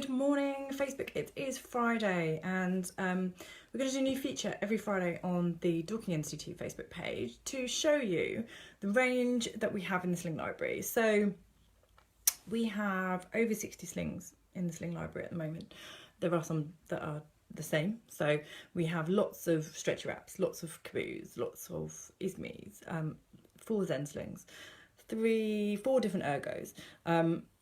Good morning, Facebook. It is Friday, and we're going to do a new feature every Friday on the Dorking Institute Facebook page to show you the range that we have in the Sling library. So we have over 60 slings in the Sling library at the moment. There are some that are the same. So we have lots of stretchy wraps, lots of caboos, lots of ismies, 4 Zen slings, 4 different ergos.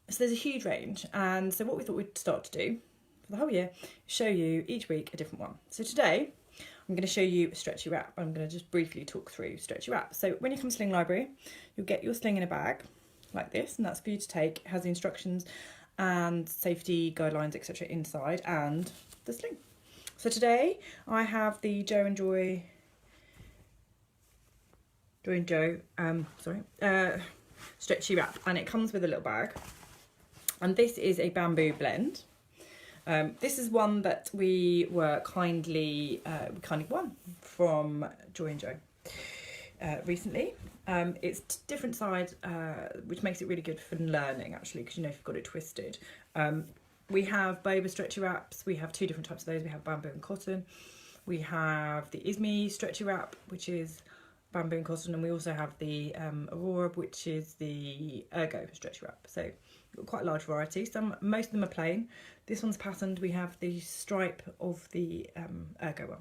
So there's a huge range, and so what we thought we'd start to do for the whole year is show you each week a different one. So today I'm going to show you a stretchy wrap. I'm going to just briefly talk through stretchy wrap. So when you come to Sling Library, you'll get your sling in a bag like this, and that's for you to take. It has the instructions and safety guidelines, etc. inside, and the sling. So today I have the Joe and Joy stretchy wrap, and it comes with a little bag. And this is a bamboo blend. This is one that we were kindly won from Joy and Joe recently. It's different side, which makes it really good for learning actually, because you know if you've got it twisted. We have boba stretchy wraps. We have 2 different types of those. We have bamboo and cotton. We have the Ismi stretchy wrap, which is bamboo and cotton, and we also have the Aurora, which is the ergo stretchy wrap. So got quite a large variety. Most of them are plain. This one's patterned. We have the stripe of the ergo one.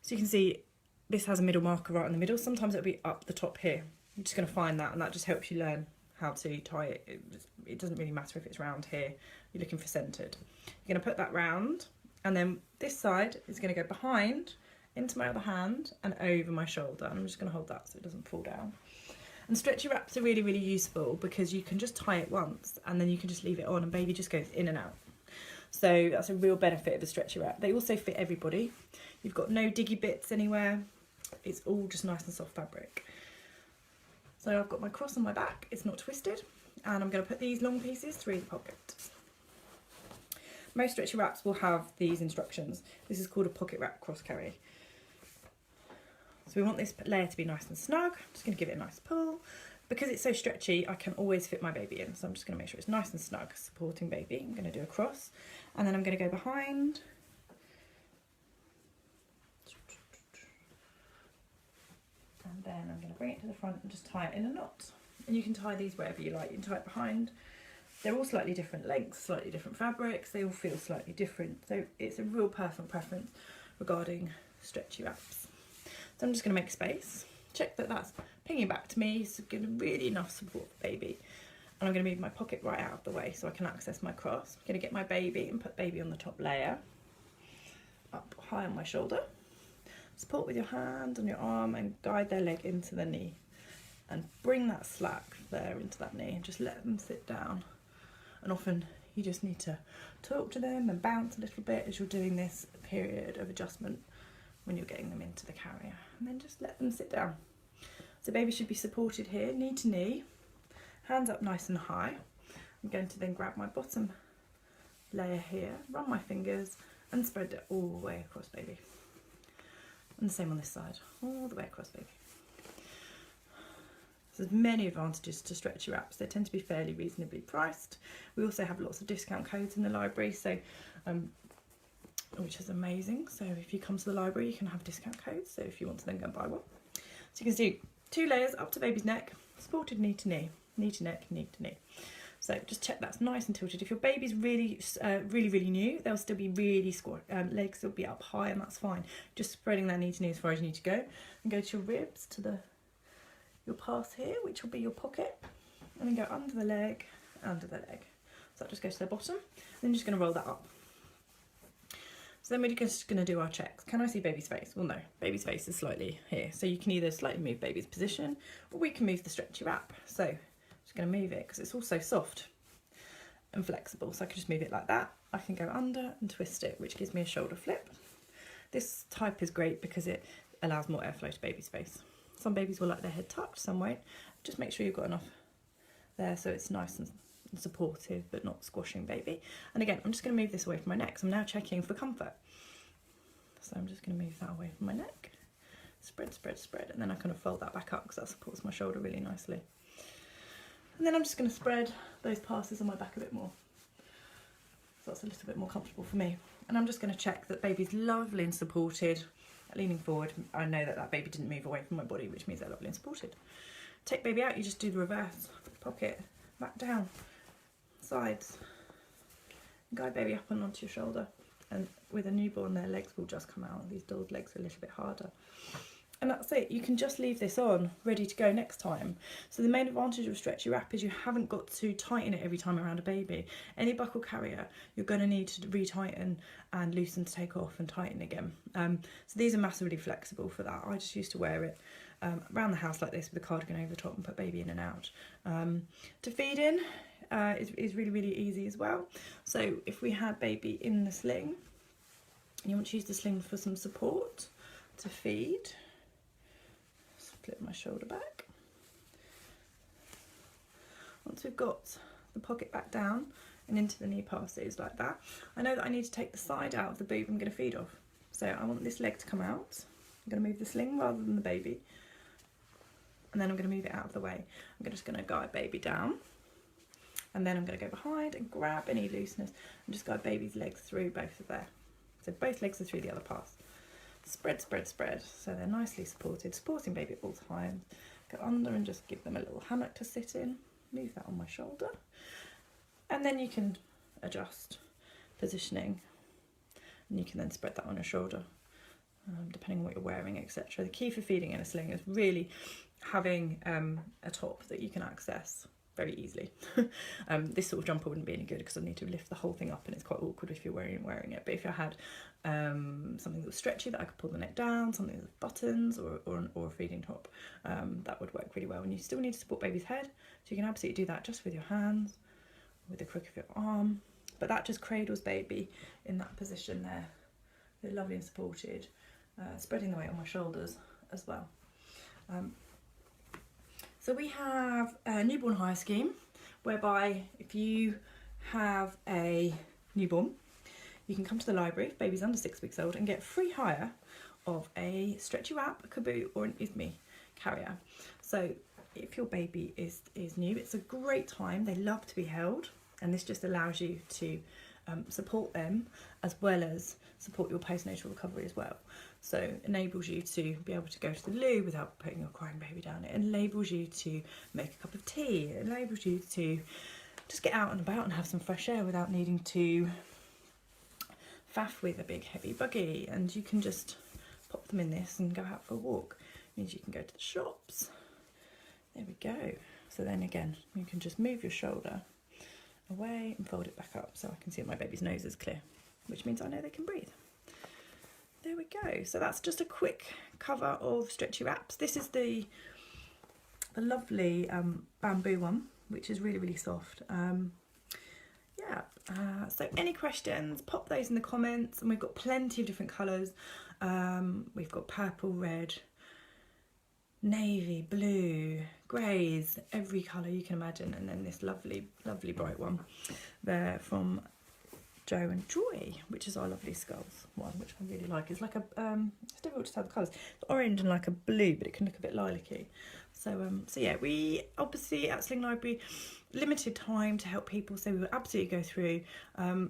So you can see this has a middle marker right in the middle. Sometimes it'll be up the top here. You're just going to find that, and that just helps you learn how to tie it. It doesn't really matter if it's round here. You're looking for centered. You're going to put that round, and then this side is going to go behind into my other hand and over my shoulder. I'm just going to hold that so it doesn't fall down. And stretchy wraps are really, really useful because you can just tie it once and then you can just leave it on and baby just goes in and out. So that's a real benefit of a stretchy wrap. They also fit everybody. You've got no diggy bits anywhere. It's all just nice and soft fabric. So I've got my cross on my back. It's not twisted. And I'm going to put these long pieces through the pocket. Most stretchy wraps will have these instructions. This is called a pocket wrap cross carry. So we want this layer to be nice and snug. I'm just going to give it a nice pull. Because it's so stretchy, I can always fit my baby in. So I'm just going to make sure it's nice and snug, supporting baby. I'm going to do a cross. And then I'm going to go behind. And then I'm going to bring it to the front and just tie it in a knot. And you can tie these wherever you like. You can tie it behind. They're all slightly different lengths, slightly different fabrics. They all feel slightly different. So it's a real personal preference regarding stretchy wraps. So I'm just going to make space, check that that's pinging back to me, so getting really enough support for baby. And I'm going to move my pocket right out of the way so I can access my cross. I'm going to get my baby and put baby on the top layer, up high on my shoulder. Support with your hand on your arm and guide their leg into the knee. And bring that slack there into that knee and just let them sit down. And often you just need to talk to them and bounce a little bit as you're doing this period of adjustment when you're getting them into the carrier, and then just let them sit down. So baby should be supported here, knee to knee, hands up nice and high. I'm going to then grab my bottom layer here, run my fingers and spread it all the way across baby. And the same on this side, all the way across baby. So there's many advantages to stretchy wraps. They tend to be fairly reasonably priced. We also have lots of discount codes in the library, so which is amazing. So if you come to the library, you can have discount codes. So if you want to then go and buy one. So you can see 2 layers up to baby's neck, supported knee to knee, knee to neck, knee to knee. So just check that's nice and tilted. If your baby's really new, they'll still be really squat, legs will be up high, and that's fine. Just spreading that knee to knee as far as you need to go. And go to your ribs, to your pass here, which will be your pocket. And then go under the leg, under the leg. So that just goes to the bottom. Then you're just going to roll that up. So then we're just going to do our checks. Can I see baby's face? Well, no, baby's face is slightly here. So you can either slightly move baby's position, or we can move the stretchy wrap. So I'm just going to move it because it's also soft and flexible. So I can just move it like that. I can go under and twist it, which gives me a shoulder flip. This type is great because it allows more airflow to baby's face. Some babies will like their head tucked, some won't. Just make sure you've got enough there so it's nice and supportive but not squashing baby. And again, I'm just going to move this away from my neck. So I'm now checking for comfort. So I'm just going to move that away from my neck. Spread, spread, spread. And then I kind of fold that back up because that supports my shoulder really nicely. And then I'm just going to spread those passes on my back a bit more. So that's a little bit more comfortable for me. And I'm just going to check that baby's lovely and supported. Leaning forward, I know that that baby didn't move away from my body, which means they're lovely and supported. Take baby out, you just do the reverse. Pocket, back down, sides. Guide baby up and onto your shoulder. And with a newborn, their legs will just come out. These dolls' legs are a little bit harder. And that's it. You can just leave this on, ready to go next time. So the main advantage of Stretchy Wrap is you haven't got to tighten it every time around a baby. Any buckle carrier, you're going to need to retighten and loosen to take off and tighten again. So these are massively flexible for that. I just used to wear it around the house like this with a cardigan over the top and put baby in and out. To feed in is really, really easy as well. So if we had baby in the sling, and you want to use the sling for some support to feed, flip my shoulder back. Once we've got the pocket back down and into the knee passes like that, I know that I need to take the side out of the boob I'm going to feed off. So I want this leg to come out. I'm going to move the sling rather than the baby. And then I'm going to move it out of the way. I'm just going to guide baby down. And then I'm going to go behind and grab any looseness and just guide baby's legs through both of there. So both legs are through the other pass. Spread, spread, spread. So they're nicely supported, supporting baby at all times. Go under and just give them a little hammock to sit in. Move that on my shoulder. And then you can adjust positioning. And you can then spread that on your shoulder, depending on what you're wearing, etc. The key for feeding in a sling is really having a top that you can access very easily. This sort of jumper wouldn't be any good because I need to lift the whole thing up and it's quite awkward if you're wearing it. But if I had something that was stretchy that I could pull the neck down, something with buttons or a feeding top, that would work really well. And you still need to support baby's head, so you can absolutely do that just with your hands, with the crook of your arm. But that just cradles baby in that position there. They're lovely and supported, spreading the weight on my shoulders as well. So we have a newborn hire scheme whereby if you have a newborn, you can come to the library if baby's under 6 weeks old and get free hire of a Stretchy Wrap, a Kaboo or an ISME carrier. So if your baby is new, it's a great time. They love to be held, and this just allows you to support them as well as support your postnatal recovery as well. So it enables you to be able to go to the loo without putting your crying baby down. It enables you to make a cup of tea. It enables you to just get out and about and have some fresh air without needing to faff with a big heavy buggy. And you can just pop them in this and go out for a walk. It means you can go to the shops. There we go. So then again, you can just move your shoulder away and fold it back up so I can see that my baby's nose is clear, which means I know they can breathe. There we go. So that's just a quick cover of Stretchy Wraps. This is the lovely bamboo one, which is really, really soft. So any questions, pop those in the comments, and we've got plenty of different colours. We've got purple, red, navy, blue, greys, every colour you can imagine, and then this lovely, lovely bright one there from Joe and Joy, which is our lovely skulls one, which I really like. It's like a it's difficult to tell the colours. It's orange and like a blue, but it can look a bit lilac-y. So yeah, we obviously at Sling Library limited time to help people, so we will absolutely go through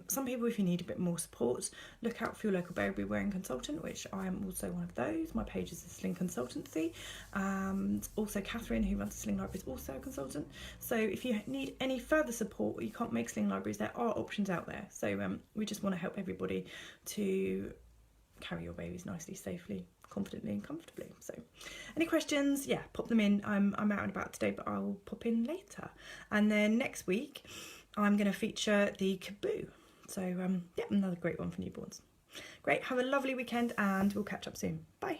some people. If you need a bit more support, look out for your local baby wearing consultant, which I am also one of those. My page is a Sling Consultancy, and also Catherine, who runs the Sling Library, is also a consultant. So if you need any further support or you can't make Sling Libraries, there are options out there. So we just want to help everybody to carry your babies nicely, safely, confidently and comfortably. So any questions, yeah, pop them in. I'm out and about today, but I'll pop in later. And then next week I'm going to feature the Kaboo. So yeah, another great one for newborns. Great, have a lovely weekend and we'll catch up soon. Bye.